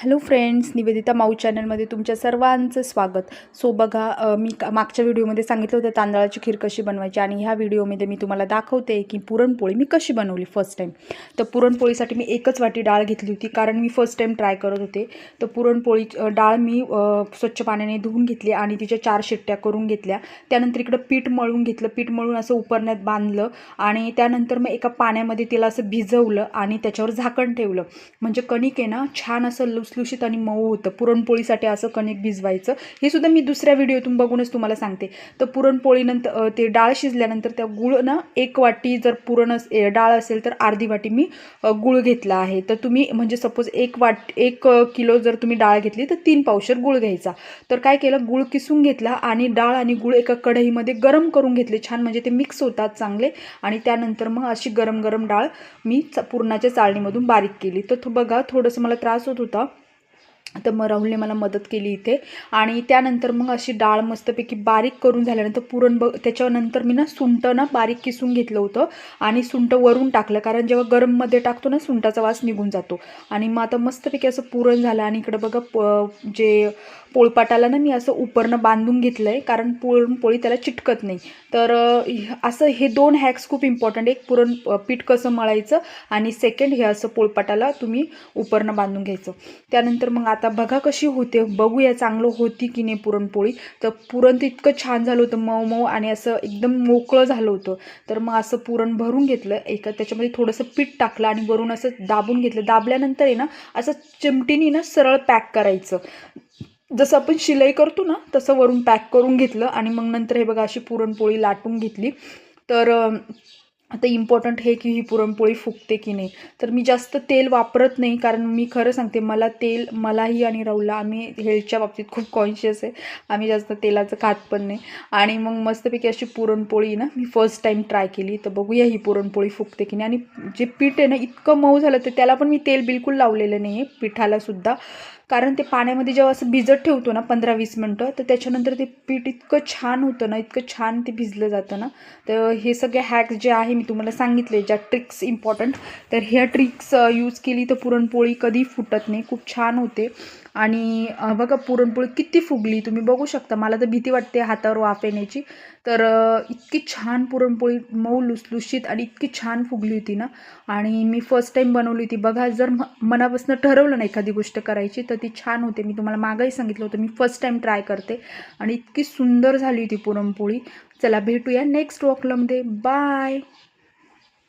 Hello friends, Nivedita माऊ चॅनलमध्ये तुमच्या सर्वांचं स्वागत. सो बघा, मी मागच्या व्हिडिओमध्ये सांगितलं होतं तांदळाची खीर कशी बनवायची आणि ह्या व्हिडिओमध्ये मी तुम्हाला दाखवते की पुरणपोळी मी कशी बनवली फर्स्ट टाईम. तर पुरणपोळीसाठी मी एकच वाटी डाळ घेतली होती, कारण मी फर्स्ट टाईम ट्राय करत होते. तर पुरणपोळी डाळ मी स्वच्छ पाण्याने धुवून घेतली आणि तिच्या 4 शिट्ट्या करून घेतल्या. त्यानंतर इकडं पीठ मळून घेतलं. पीठ मळून असं उपरण्यात बांधलं आणि त्यानंतर मग एका पाण्यामध्ये तिला असं भिजवलं आणि त्याच्यावर झाकण ठेवलं. म्हणजे कणिक आहे ना छान असं लुसलुशीत आणि मऊ होतं. पुरणपोळीसाठी असं कणिक भिजवायचं, हे सुद्धा मी दुसऱ्या व्हिडिओतून बघूनच तुम्हाला सांगते. तर पुरणपोळीनंतर ते डाळ शिजल्यानंतर त्या गूळ ना 1 वाटी, जर डाळ असेल तर अर्धी वाटी मी गूळ घेतला आहे. तर तुम्ही म्हणजे सपोज 1 किलो जर तुम्ही डाळ घेतली तर 3 पावशर गूळ घ्यायचा. तर काय केलं, गूळ किसून घेतला आणि डाळ आणि गूळ एका कढईमध्ये गरम करून घेतले छान, म्हणजे ते मिक्स होतात चांगले. आणि त्यानंतर मग अशी गरम गरम डाळ मी पुरणाच्या चाळणीमधून बारीक केली. तर बघा, थोडंसं मला त्रास होत होता, तर मग राहुलने मला मदत केली इथे. आणि त्यानंतर मग अशी डाळ मस्तपैकी बारीक करून झाल्यानंतर त्याच्यानंतर मी ना सुंठ ना बारीक किसून घेतलं होतं आणि सुंठ वरून टाकलं, कारण जेव्हा गरममध्ये टाकतो ना सुंठाचा वास निघून जातो. आणि मग आता मस्तपैकी असं पुरण झालं. आणि इकडं बघा, जे पोळपाटाला ना मी असं उपरनं बांधून घेतलं आहे, कारण पुरणपोळी त्याला चिटकत नाही. तर असं हे 2 हॅक्स खूप इम्पॉर्टंट. एक पीठ कसं मळायचं आणि सेकंड हे असं पोळपाटाला तुम्ही उपरनं बांधून घ्यायचं. त्यानंतर मग आता बघा कशी होते, बघूया चांगलं होती की नाही पुरणपोळी. तर पुरण तर इतकं छान झालं होतं, मऊ मऊ आणि असं एकदम मोकळं झालं होतं. तर मग असं पुरण भरून घेतलं, त्याच्यामध्ये थोडंसं पीठ टाकलं आणि वरून असं दाबून घेतलं. दाबल्यानंतर आहे ना असं चिमटीने ना सरळ पॅक करायचं, जसं आपण शिलाई करतो ना तसं वरून पॅक करून घेतलं. आणि मग नंतर हे बघा अशी पुरणपोळी लाटून घेतली. तर आता इम्पॉर्टंट हे की ही पुरणपोळी फुगते की नाही. तर मी जास्त तेल वापरत नाही, कारण मी खरं सांगते, मलाही आणि राहुलला, आम्ही हेल्थच्या बाबतीत खूप कॉन्शियस आहे. आम्ही जास्त तेलाचं खात पण नाही. आणि मग मस्तपैकी अशी पुरणपोळी ना मी फर्स्ट टाईम ट्राय केली. तर बघूया ही पुरणपोळी फुगते की नाही. आणि जे पीठ आहे ना इतकं मऊ झालं, तर त्याला पण मी तेल बिलकुल लावलेलं नाही आहे पिठाला सुद्धा, कारण ते पाण्यामध्ये जेव्हा असं भिजत ठेवतो ना 15-20 मिनटं, तर त्याच्यानंतर ते पीठ इतकं छान होतं ना, इतकं छान ते भिजलं जातं ना. तर हे सगळे हॅक्स जे आहे मी तुम्हाला सांगितले, ज्या ट्रिक्स इम्पॉर्टंट, तर ह्या ट्रिक्स यूज केली तर पुरणपोळी कधी फुटत नाही, खूप छान होते. आणि बघा पुरणपोळी किती फुगली तुम्ही बघू शकता. मला तर भीती वाटते हातावर वाफ येण्याची. तर इतकी छान पुरणपोळी मऊ लुसलुशीत आणि इतकी छान फुगली होती ना. आणि मी फर्स्ट टाईम बनवली होती. बघा, जर मनापासून ठरवलं ना एखादी गोष्ट करायची तर ती छान होते. मी तुम्हाला मागंही सांगितलं होतं, मी फर्स्ट टाईम ट्राय करते आणि इतकी सुंदर झाली होती पुरणपोळी. चला भेटूया नेक्स्ट व्लॉगमध्ये. बाय.